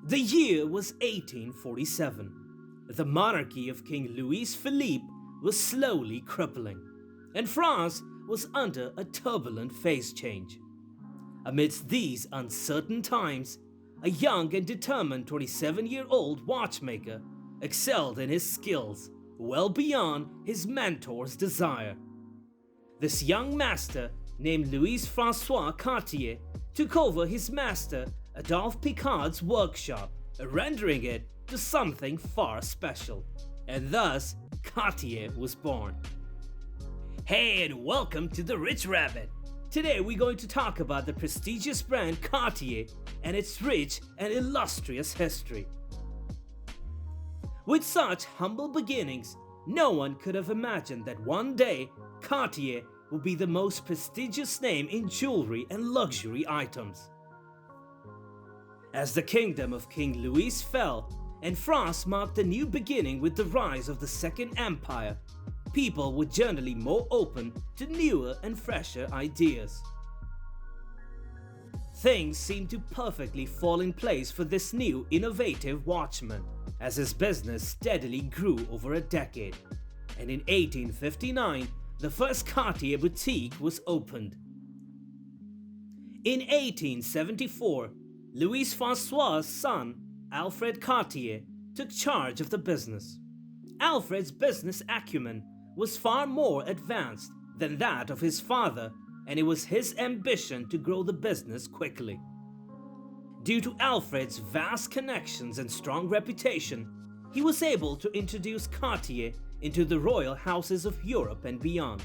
The year was 1847. The monarchy of King Louis-Philippe was slowly crippling, and France was under a turbulent phase change. Amidst these uncertain times, a young and determined 27-year-old watchmaker excelled in his skills well beyond his mentor's desire. This young master, named Louis-François Cartier, took over his master Adolphe Picard's workshop, rendering it to something far special, and thus Cartier was born. Hey, and welcome to The Rich Rabbit. Today we're going to talk about the prestigious brand Cartier and its rich and illustrious history. With such humble beginnings, no one could have imagined that one day Cartier would be the most prestigious name in jewelry and luxury items. As the kingdom of King Louis fell and France marked a new beginning with the rise of the Second Empire, people were generally more open to newer and fresher ideas. Things seemed to perfectly fall in place for this new innovative watchman, as his business steadily grew over a decade, and in 1859 the first Cartier boutique was opened. In 1874, Louis-François' son, Alfred Cartier, took charge of the business. Alfred's business acumen was far more advanced than that of his father, and it was his ambition to grow the business quickly. Due to Alfred's vast connections and strong reputation, he was able to introduce Cartier into the royal houses of Europe and beyond,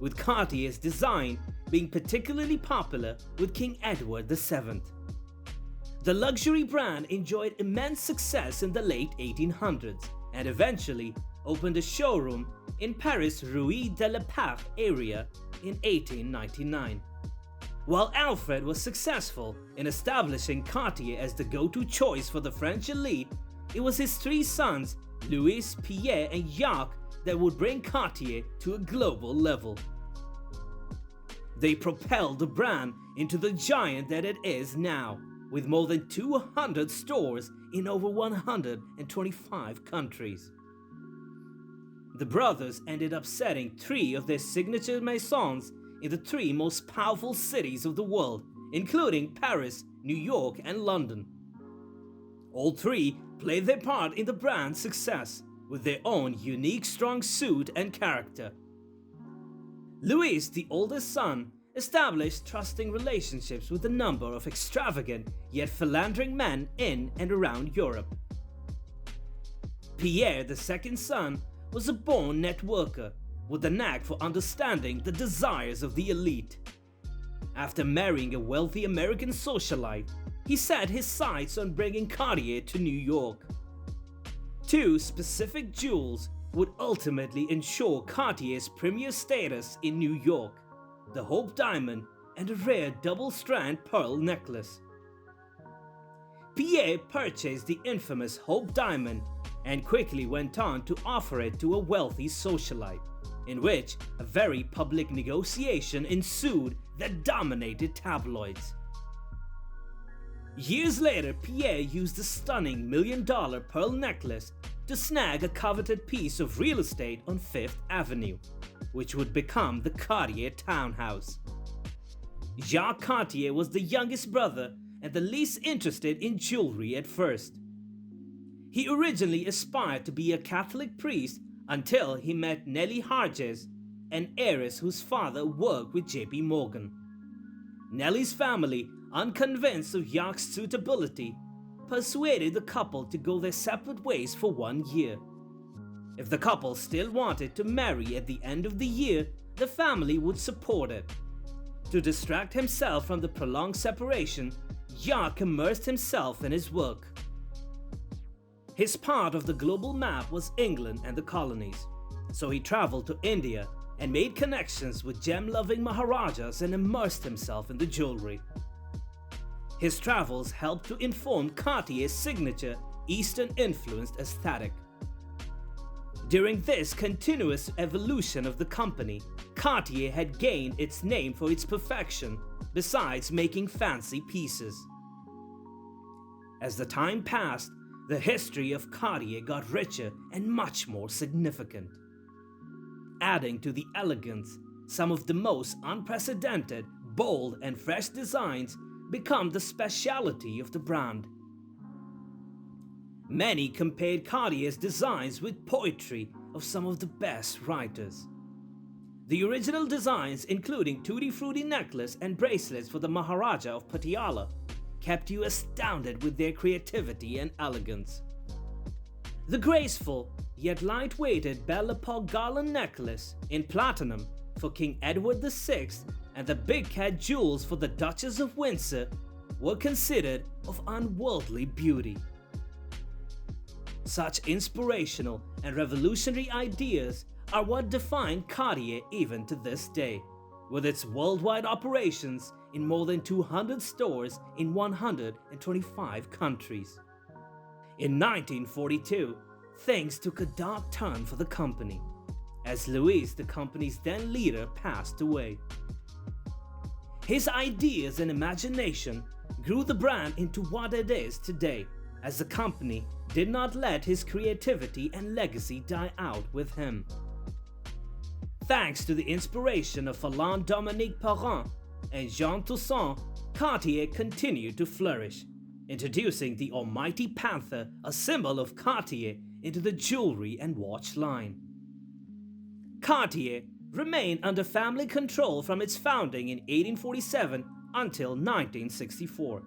with Cartier's design being particularly popular with King Edward VII. The luxury brand enjoyed immense success in the late 1800s and eventually opened a showroom in Paris' Rue de la Paix area in 1899. While Alfred was successful in establishing Cartier as the go-to choice for the French elite, it was his three sons, Louis, Pierre, and Jacques, that would bring Cartier to a global level. They propelled the brand into the giant that it is now, with more than 200 stores in over 125 countries. The brothers ended up setting three of their signature Maisons in the three most powerful cities of the world, including Paris, New York, and London. All three played their part in the brand's success with their own unique strong suit and character. Louis, the oldest son, established trusting relationships with a number of extravagant yet philandering men in and around Europe. Pierre, the second son, was a born networker with a knack for understanding the desires of the elite. After marrying a wealthy American socialite, he set his sights on bringing Cartier to New York. Two specific jewels would ultimately ensure Cartier's premier status in New York: the Hope Diamond and a rare double-strand pearl necklace. Pierre purchased the infamous Hope Diamond and quickly went on to offer it to a wealthy socialite, in which a very public negotiation ensued that dominated tabloids. Years later, Pierre used the stunning $1 million pearl necklace to snag a coveted piece of real estate on Fifth Avenue, which would become the Cartier townhouse. Jacques Cartier was the youngest brother and the least interested in jewelry at first. He originally aspired to be a Catholic priest until he met Nellie Harges, an heiress whose father worked with J.P. Morgan. Nellie's family, unconvinced of Jacques' suitability, persuaded the couple to go their separate ways for 1 year. If the couple still wanted to marry at the end of the year, the family would support it. To distract himself from the prolonged separation, Jacques immersed himself in his work. His part of the global map was England and the colonies, so he traveled to India and made connections with gem-loving Maharajas and immersed himself in the jewelry. His travels helped to inform Cartier's signature Eastern-influenced aesthetic. During this continuous evolution of the company, Cartier had gained its name for its perfection, besides making fancy pieces. As the time passed, the history of Cartier got richer and much more significant. Adding to the elegance, some of the most unprecedented, bold, and fresh designs become the speciality of the brand. Many compared Cartier's designs with poetry of some of the best writers. The original designs, including Tutti Frutti necklace and bracelets for the Maharaja of Patiala, kept you astounded with their creativity and elegance. The graceful yet light-weighted Belle Epoque garland necklace in platinum for King Edward VI and the big cat jewels for the Duchess of Windsor were considered of unworldly beauty. Such inspirational and revolutionary ideas are what define Cartier even to this day, with its worldwide operations in more than 200 stores in 125 countries. In 1942, things took a dark turn for the company, as Louis, the company's then leader, passed away. His ideas and imagination grew the brand into what it is today, as the company did not let his creativity and legacy die out with him. Thanks to the inspiration of Alain Dominique Perrin and Jean Toussaint, Cartier continued to flourish, introducing the almighty panther, a symbol of Cartier, into the jewelry and watch line. Cartier remained under family control from its founding in 1847 until 1964.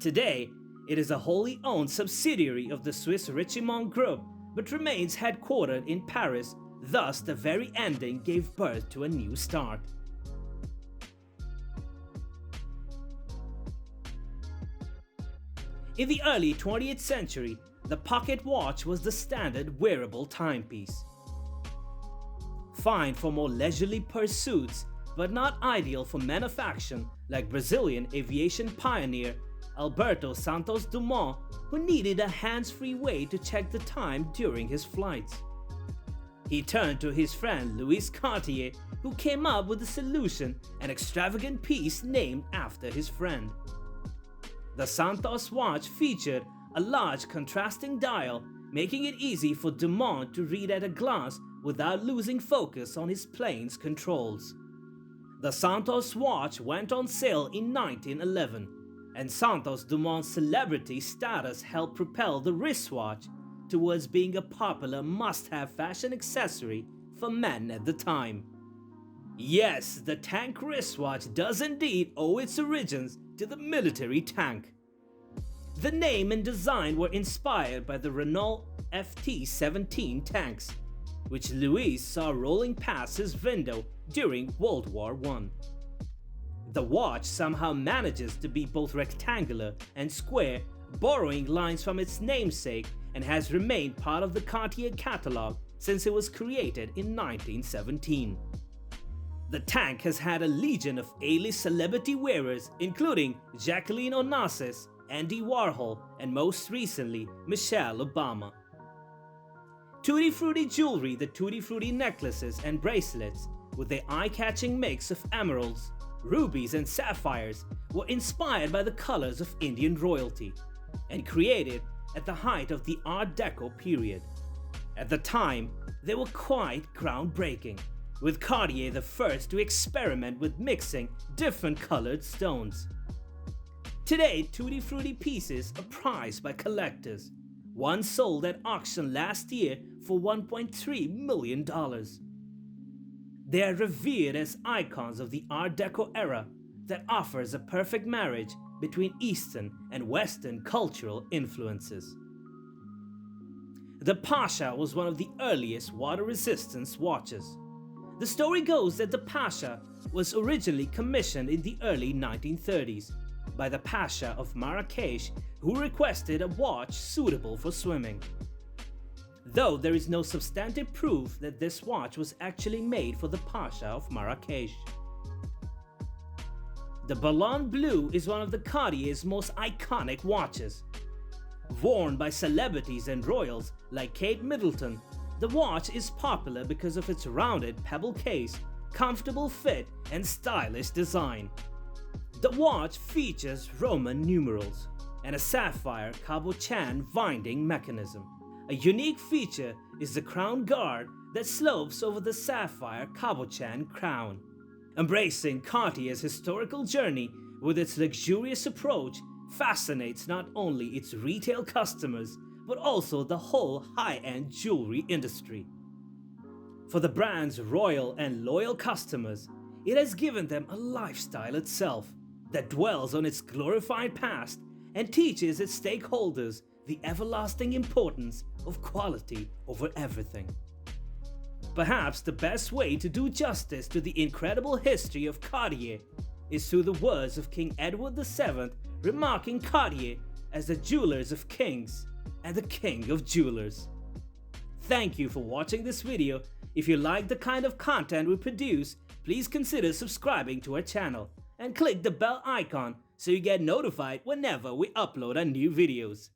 Today, it is a wholly owned subsidiary of the Swiss Richemont Group, but remains headquartered in Paris. Thus, the very ending gave birth to a new start. In the early 20th century, the pocket watch was the standard wearable timepiece. Fine for more leisurely pursuits, but not ideal for men of action like Brazilian aviation pioneer Alberto Santos Dumont, who needed a hands-free way to check the time during his flights. He turned to his friend Louis Cartier, who came up with a solution, an extravagant piece named after his friend. The Santos Watch featured a large contrasting dial, making it easy for Dumont to read at a glance without losing focus on his plane's controls. The Santos Watch went on sale in 1911, and Santos Dumont's celebrity status helped propel the wristwatch towards being a popular must-have fashion accessory for men at the time. Yes, the tank wristwatch does indeed owe its origins to the military tank. The name and design were inspired by the Renault FT-17 tanks, which Louis saw rolling past his window during World War I. The watch somehow manages to be both rectangular and square, borrowing lines from its namesake, and has remained part of the Cartier catalog since it was created in 1917. The tank has had a legion of A-list celebrity wearers, including Jacqueline Onassis, Andy Warhol, and most recently, Michelle Obama. Tutti Frutti jewelry, the Tutti Frutti necklaces and bracelets, with their eye-catching mix of emeralds, rubies, and sapphires, were inspired by the colors of Indian royalty and created at the height of the Art Deco period. At the time, they were quite groundbreaking, with Cartier the first to experiment with mixing different colored stones. Today, Tutti Frutti pieces are prized by collectors. One sold at auction last year for $1.3 million. They are revered as icons of the Art Deco era that offers a perfect marriage between Eastern and Western cultural influences. The Pasha was one of the earliest water-resistance watches. The story goes that the Pasha was originally commissioned in the early 1930s by the Pasha of Marrakesh, who requested a watch suitable for swimming. Though there is no substantive proof that this watch was actually made for the Pasha of Marrakesh. The Ballon Bleu is one of the Cartier's most iconic watches. Worn by celebrities and royals like Kate Middleton, the watch is popular because of its rounded pebble case, comfortable fit, and stylish design. The watch features Roman numerals, and a sapphire cabochon winding mechanism. A unique feature is the crown guard that slopes over the sapphire cabochon crown. Embracing Cartier's historical journey with its luxurious approach fascinates not only its retail customers but also the whole high-end jewelry industry. For the brand's royal and loyal customers, it has given them a lifestyle itself that dwells on its glorified past and teaches its stakeholders the everlasting importance of quality over everything. Perhaps the best way to do justice to the incredible history of Cartier is through the words of King Edward VII, remarking Cartier as the jewelers of kings and the king of jewelers. Thank you for watching this video. If you like the kind of content we produce, please consider subscribing to our channel and click the bell icon so you get notified whenever we upload our new videos.